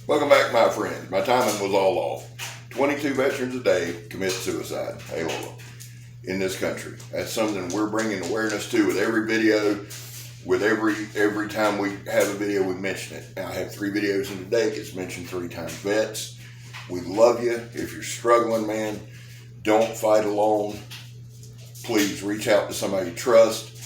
Welcome back, my friends. My timing was all off. 22 veterans a day commit suicide, hey Lola, in this country. That's something we're bringing awareness to with every video, with every time we have a video, we mention it. Now, I have 3 videos in a day. It's mentioned 3 times. Vets, we love you. If you're struggling, man, don't fight alone. Please reach out to somebody you trust.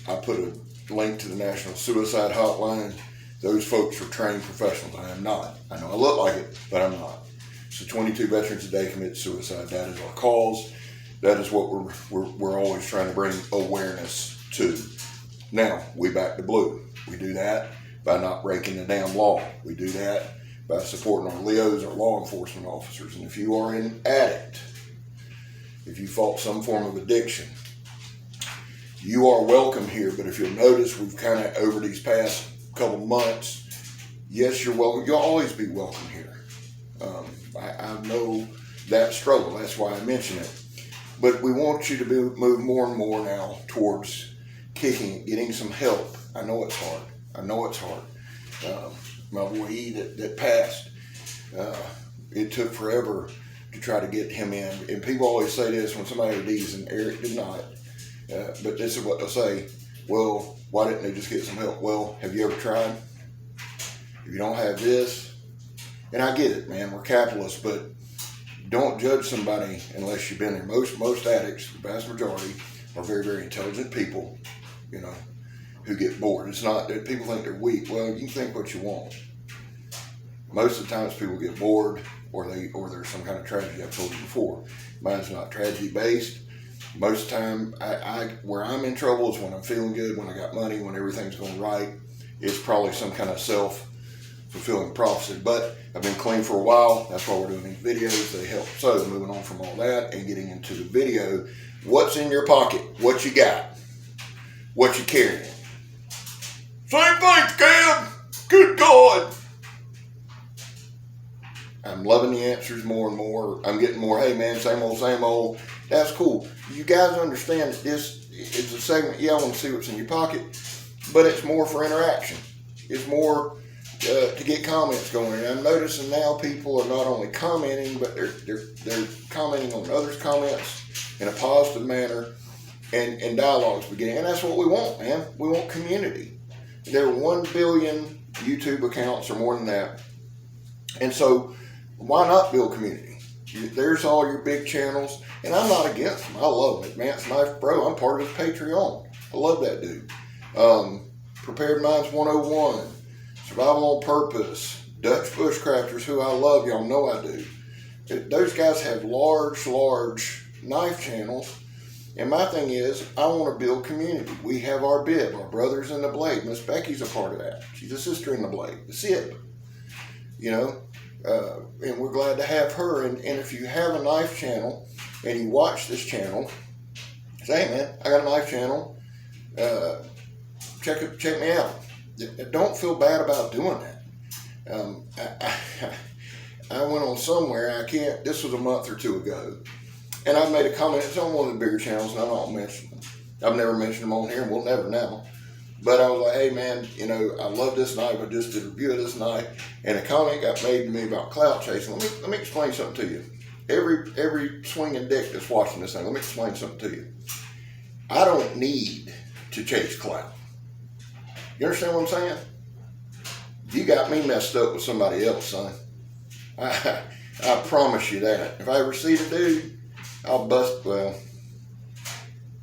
I put a link to the National Suicide Hotline. Those folks are trained professionals. I am not. I know I look like it, but I'm not. So 22 veterans a day commit suicide. That is our cause. That is what we're always trying to bring awareness to. Now, we back to blue. We do that by not breaking the damn law. We do that by supporting our LEOs, our law enforcement officers. And if you are an addict, if you fought some form of addiction, you are welcome here. But if you'll notice, we've kind of, over these past couple months, yes, you're welcome. You'll always be welcome here. I know that struggle. That's why I mention it. But we want you to move more and more now towards kicking it, getting some help. I know it's hard. My boy E that passed, it took forever to try to get him in. And people always say this when somebody ODs, and Eric did not. But this is what they'll say. Well, why didn't they just get some help? Well, have you ever tried? If you don't have this, and I get it, man, we're capitalists, but don't judge somebody unless you've been there. Most addicts, the vast majority, are very, very intelligent people, you know, who get bored. It's not that people think they're weak. Well, you can think what you want. Most of the times people get bored, or there's some kind of tragedy. I've told you before. Mine's not tragedy based. Most of the time, where I'm in trouble is when I'm feeling good, when I got money, when everything's going right. It's probably some kind of self-fulfilling prophecy. But I've been clean for a while. That's why we're doing these videos. They help. So moving on from all that and getting into the video, what's in your pocket? What you got? What you carrying? Same thing, Cam. Good God. I'm loving the answers more and more. I'm getting more, hey man, same old. That's cool. You guys understand that this is a segment, yeah, I want to see what's in your pocket, but it's more for interaction. It's more to get comments going. And I'm noticing now people are not only commenting, but they're commenting on others' comments in a positive manner, and dialogues beginning. And that's what we want, man. We want community. There are 1 billion YouTube accounts or more than that. And so why not build community? There's all your big channels, and I'm not against them. I love them. Advanced Knife Pro, I'm part of his Patreon. I love that dude. Prepared Minds 101, Survival on Purpose, Dutch Bushcrafters, who I love, y'all know I do. Those guys have large knife channels, and my thing is, I want to build community. We have our bib, our Brothers in the Blade. Miss Becky's a part of that. She's a sister in the Blade, the SIB, you know. And we're glad to have her. And if you have a knife channel and you watch this channel, say, hey man, I got a knife channel. Check me out. Don't feel bad about doing that. I went on somewhere. This was a month or 2 ago, and I made a comment. It's on one of the bigger channels, and I don't mention them. I've never mentioned them on here, and we'll never now. But I was like, hey man, you know, I love this knife. I just did a review of this knife, and a comment got made to me about clout chasing. Let me explain something to you. Every swinging dick that's watching this thing, let me explain something to you. I don't need to chase clout. You understand what I'm saying? You got me messed up with somebody else, son. I promise you that. If I ever see the dude, I'll bust. Well,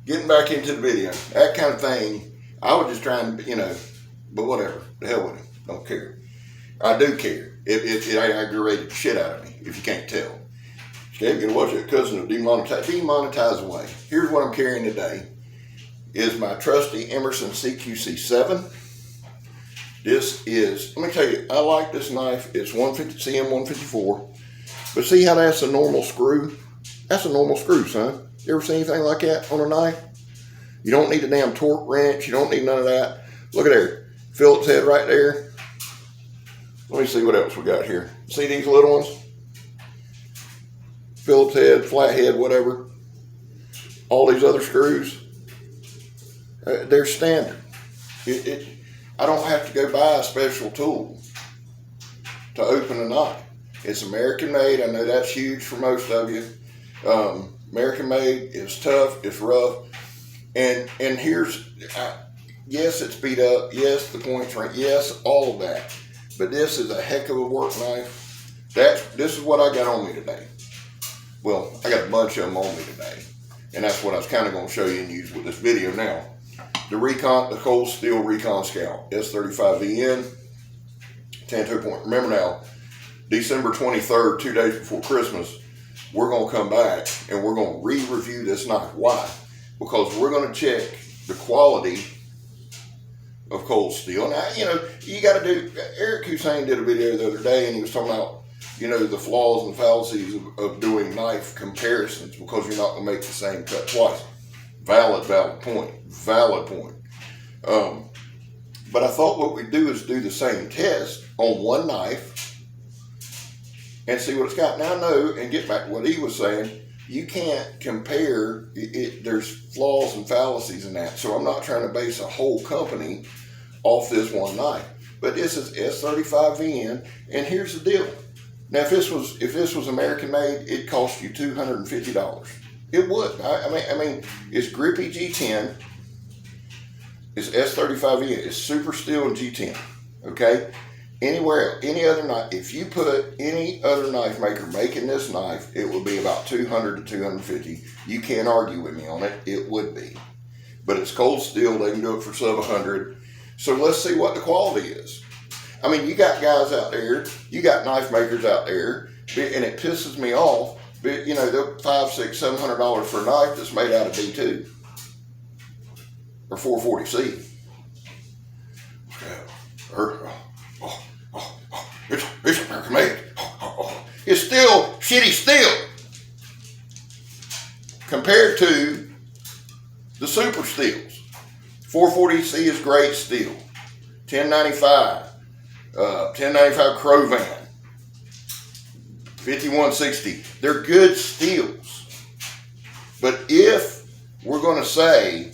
getting back into the video, that kind of thing. I was just trying to, you know, but whatever. The hell with him. Don't care. I do care. It aggravated the shit out of me, if you can't tell. Okay, you're going to watch that cousin of demonetize away. Here's what I'm carrying today. Is my trusty Emerson CQC7. This is, let me tell you, I like this knife. It's CM154. But see how that's a normal screw? That's a normal screw, son. You ever seen anything like that on a knife? You don't need a damn torque wrench. You don't need none of that. Look at there. Phillips head right there. Let me see what else we got here. See these little ones? Phillips head, flat head, whatever. All these other screws. They're standard. I don't have to go buy a special tool. to open a knife. It's American made. I know that's huge for most of you. American made is tough. It's rough. And here's, yes, it's beat up. Yes, the point's right. Yes, all of that. But this is a heck of a work knife. This is what I got on me today. Well, I got a bunch of them on me today. And that's what I was kind of going to show you and use with this video now. The Cold Steel Recon Scout S35VN 10-toe point. Remember now, December 23rd, 2 days before Christmas, we're going to come back and we're going to re-review this knife. Why? Because we're going to check the quality of cold steel. Now, you got to do, Eric Hussein did a video the other day and he was talking about, the flaws and fallacies of doing knife comparisons because you're not going to make the same cut twice. Valid point. But I thought what we'd do is do the same test on one knife and see what it's got. Now I know, and get back to what he was saying, you can't compare it. There's flaws and fallacies in that. So I'm not trying to base a whole company off this one knife. But this is S35VN, and here's the deal. Now, if this was American made, it'd cost you $250. It would. I mean, it's Grippy G10. It's S35VN. It's Super Steel and G10. Okay. Anywhere, any other knife. If you put any other knife maker making this knife, it would be about $200 to $250. You can't argue with me on it. It would be. But it's cold steel. They can do it for sub $100. So let's see what the quality is. I mean, you got guys out there, you got knife makers out there, and it pisses me off, but they're $500, $600, $700 for a knife that's made out of D2 or 440C. It's American made. It's still shitty steel compared to the super steels. 440C is great steel. 1095. 1095 Crovan, 5160. They're good steels. But if we're going to say,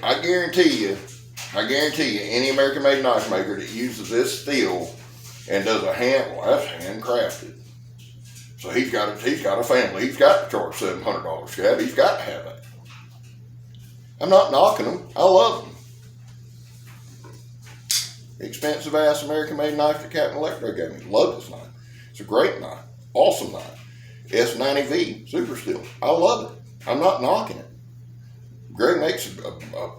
I guarantee you, any American made knife maker that uses this steel and does that's handcrafted. So he's got a family. He's got to charge $700 scab. He's got to have it. I'm not knocking them. I love them. Expensive ass American made knife that Captain Electro gave me. Love this knife. It's a great knife. Awesome knife. S90V Super Steel. I love it. I'm not knocking it. Greg makes a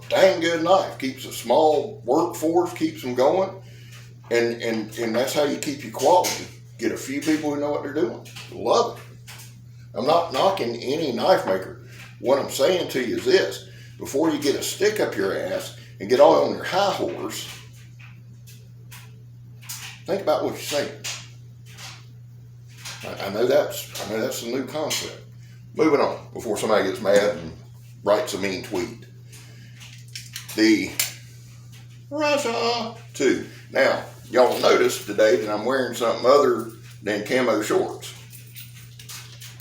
dang good knife. Keeps a small workforce, keeps them going. And that's how you keep your quality. Get a few people who know what they're doing. Love it. I'm not knocking any knife maker. What I'm saying to you is this. Before you get a stick up your ass and get all on your high horse, think about what you're saying. I know that's a new concept. Moving on before somebody gets mad and writes a mean tweet. The Russia 2. Now, y'all will notice today that I'm wearing something other than camo shorts.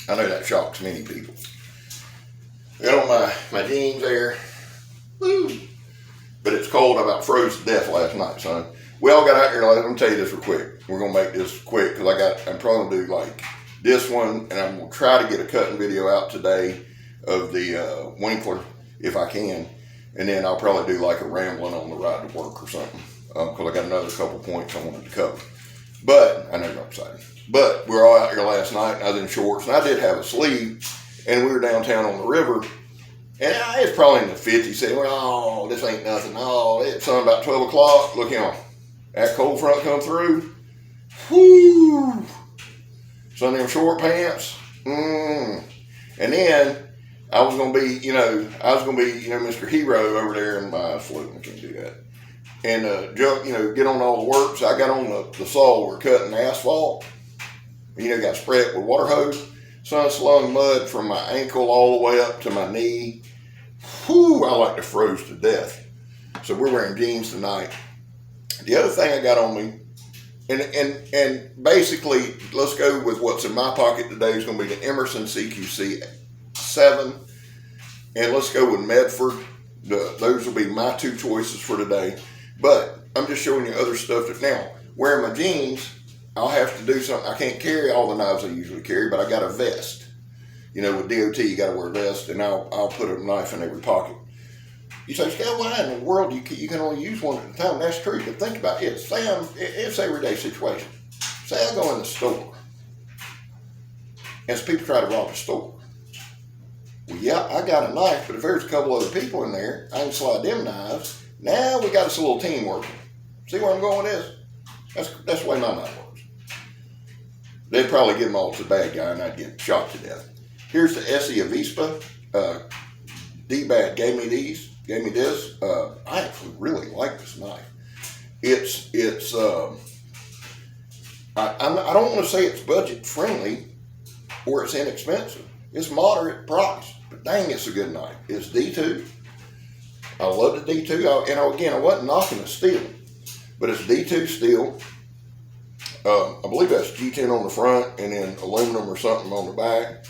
I know that shocks many people. Got on my jeans there. Woo! But it's cold. I about froze to death last night, son. We all got out here. Let me tell you this real quick. We're going to make this quick because I'm trying to do like this one, and I'm going to try to get a cutting video out today of the Winkler if I can. And then I'll probably do like a rambling on the ride to work or something because I got another couple points I wanted to cover. But I know you're excited. But we were all out here last night, and I was in shorts, and I did have a sleeve, and we were downtown on the river. And it's probably in the 50s, saying, oh, this ain't nothing. Oh, it's something about 12 o'clock. Look, that cold front come through. Whoo! Some of them short pants. And then I was going to be, Mr. Hero over there in my float. I can't do that. And jump, get on all the work. So I got on the saw. We're cutting asphalt. Got spread with water hose. Sun slung mud from my ankle all the way up to my knee. Whew, I like to froze to death. So we're wearing jeans tonight. The other thing I got on me, and basically, let's go with what's in my pocket today is going to be the Emerson CQC 7. And let's go with Medford. Those will be my two choices for today. But I'm just showing you other stuff that now, wearing my jeans, I'll have to do something. I can't carry all the knives I usually carry, but I got a vest. You know, with DOT, you got to wear a vest, and I'll put a knife in every pocket. You say, Scott, why in the world you can only use one at a time? That's true, but think about it. It's everyday situation. Say I go in the store, and people try to rob the store. Well, yeah, I got a knife, but if there's a couple other people in there, I can slide them knives. Now we got us a little team working. See where I'm going with this? That's the way my knife works. They'd probably give them all to the bad guy, and I'd get shot to death. Here's the Essie Avispa. D-Bat gave me this. I actually really like this knife. I don't want to say it's budget friendly or it's inexpensive. It's moderate price, but dang, it's a good knife. It's D2. I love the D2. I wasn't knocking the steel, but it's D2 steel. I believe that's G10 on the front and then aluminum or something on the back.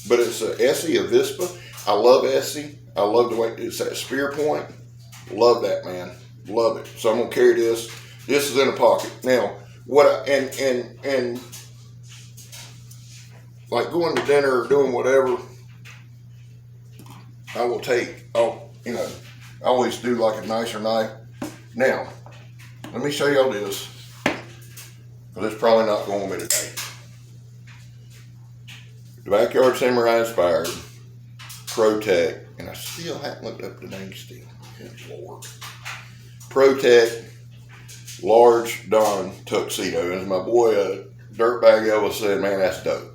But it's a Essie Avispa. I love Essie. I love the way it's that spear point. Love that, man. Love it. So I'm gonna carry this. This is in a pocket. Now, and like going to dinner or doing whatever, I will take. I always do like a nicer knife. Now, let me show y'all this, because it's probably not going with me today. The Backyard Samurai inspired ProTech, and I still haven't looked up the name still. Good Lord. ProTech Large Don Tuxedo. And as my boy Dirtbag Elvis said, man, that's dope.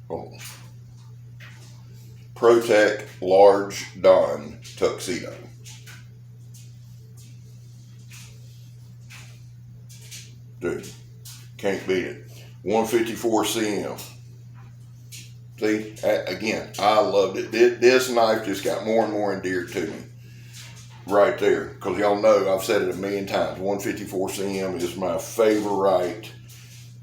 Hold on. ProTech Large Don Tuxedo. Dude, can't beat it. 154 CM. See, again, I loved it. This knife just got more and more endeared to me right there. Because y'all know, I've said it a million times, 154 CM is my favorite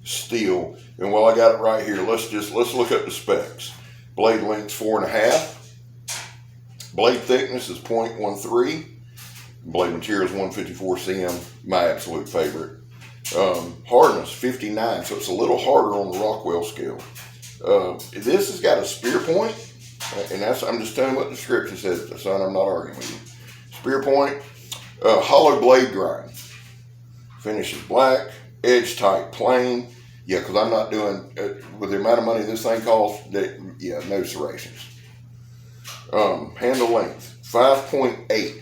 steel. And while I got it right here, let's look up the specs. Blade length's 4.5. Blade thickness is 0.13. Blade material is 154 CM, my absolute favorite. Hardness, 59, so it's a little harder on the Rockwell scale. This has got a spear point, and I'm just telling you what the description says, son. I'm not arguing with you. Spear point, hollow blade grind. Finish is black, edge tight, plain. Yeah, because I'm not doing, with the amount of money this thing costs, no serrations. Handle length, 5.8.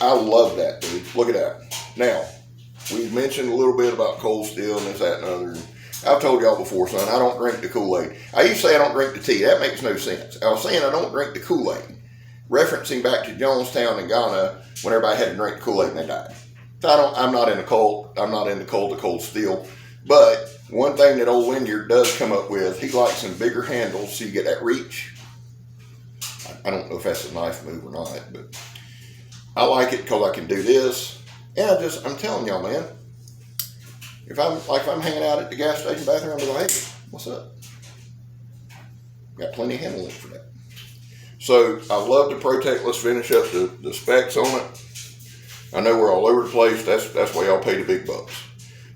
I love that, dude. Look at that. Now, we've mentioned a little bit about cold steel and this, that, and other. I've told y'all before, son, I don't drink the Kool-Aid. I used to say I don't drink the tea. That makes no sense. I was saying I don't drink the Kool-Aid, referencing back to Jonestown and Ghana when everybody had to drink the Kool-Aid and they died. So I'm not in the cold. I'm not in the cold steel. But one thing that old Wynyard does come up with, he likes some bigger handles so you get that reach. I don't know if that's a knife move or not, but I like it because I can do this. And I'm telling y'all, man, if I'm hanging out at the gas station bathroom, I'm like, hey, what's up? Got plenty of handling for that. So I love the ProTech. Let's finish up the specs on it. I know we're all over the place. That's why y'all pay the big bucks.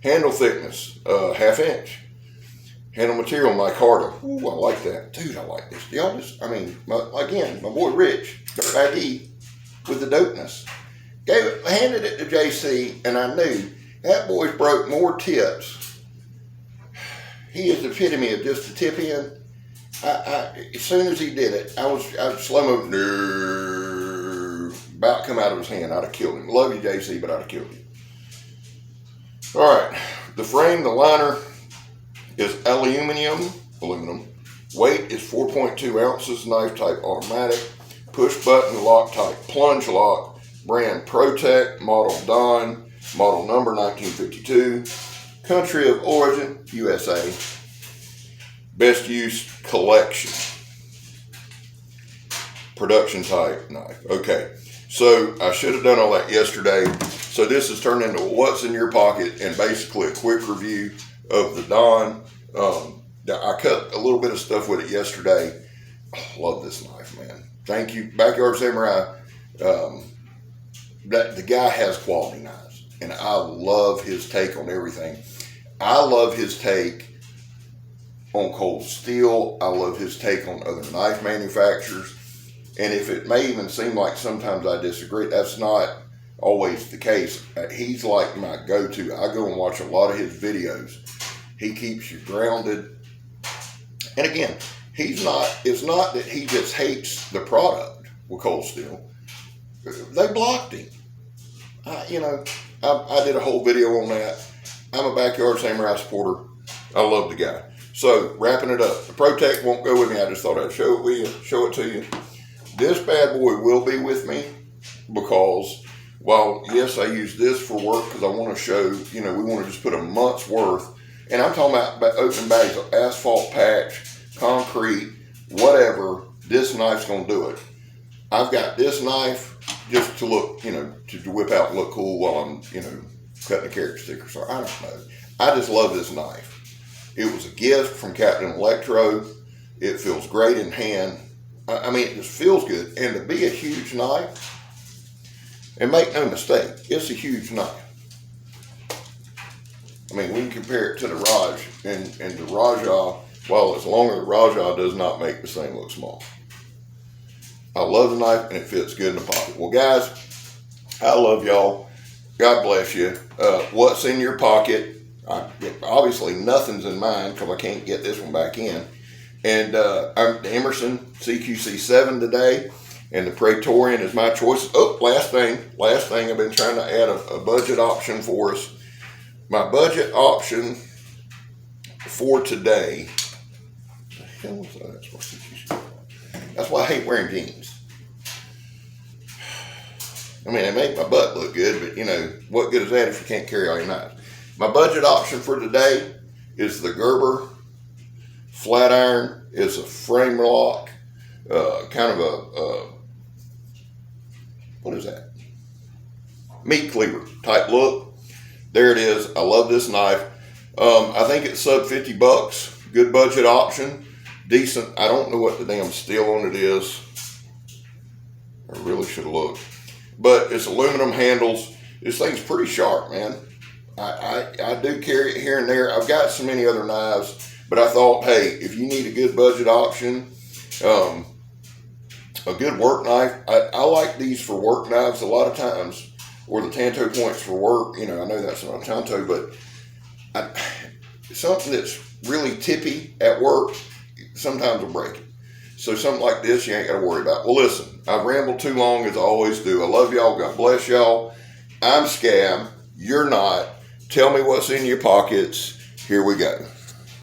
Handle thickness, 1/2 inch. Handle material, micarta. Ooh, I like that. Dude, I like this. Y'all my boy Rich, Dirtbag with the dopeness. Handed it to JC, and I knew that boy's broke more tips. He is the epitome of just a tip in. As soon as he did it, I was slow mo, about to come out of his hand. I'd have killed him. Love you, JC, but I'd have killed him. All right, the frame, the liner is aluminum. Weight is 4.2 ounces. Knife type automatic. Push button lock type plunge lock. Brand ProTech. Model Don. Model number 1952. Country of origin USA. Best use collection. Production type knife. Okay, so I should have done all that yesterday. So this has turned into what's in your pocket and basically a quick review of the Don. I cut a little bit of stuff with it yesterday. Oh, love this knife, man. Thank you, Backyard Samurai. the guy has quality knives, and I love his take on everything. I love his take on cold steel. I love his take on other knife manufacturers. And if it may even seem like sometimes I disagree, that's not always the case. He's like my go-to. I go and watch a lot of his videos. He keeps you grounded. And again, it's not that he just hates the product with cold steel. They blocked him. I did a whole video on that. I'm a Backyard Samurai supporter. I love the guy. So, wrapping it up. The ProTech won't go with me. I just thought I'd show it to you. This bad boy will be with me because while, yes, I use this for work because I want to show, we want to just put a month's worth. And I'm talking about open bags of asphalt patch, concrete, whatever. This knife's going to do it. I've got this knife just to look, to whip out and look cool while I'm, cutting a carrot sticker. So I don't know. I just love this knife. It was a gift from Captain Electro. It feels great in hand. I mean, it just feels good. And to be a huge knife, and make no mistake, it's a huge knife. I mean, we can compare it to the Raj, and the Rajah, while it's longer, the Rajah does not make this thing look small. I love the knife, and it fits good in the pocket. Well, guys, I love y'all. God bless you. What's in your pocket? Obviously, nothing's in mine because I can't get this one back in. And I'm the Emerson CQC7 today, and the Praetorian is my choice. Oh, last thing. I've been trying to add a budget option for us. My budget option for today. What the hell was that? That's why I hate wearing jeans. I mean, they make my butt look good, but what good is that if you can't carry all your knives? My budget option for today is the Gerber flat iron. It's a frame lock, kind of a what is that? Meat cleaver type look. There it is. I love this knife. I think it's sub $50. Good budget option. Decent. I don't know what the damn steel on it is. I really should have looked. But it's aluminum handles. This thing's pretty sharp, man. I do carry it here and there. I've got so many other knives, but I thought, hey, if you need a good budget option, a good work knife, I like these for work knives a lot of times, or the Tanto points for work. I know that's not a Tanto, but something that's really tippy at work, sometimes will break it. So something like this, you ain't got to worry about. Well, listen, I've rambled too long as I always do. I love y'all. God bless y'all. I'm Scab. You're not. Tell me what's in your pockets. Here we go.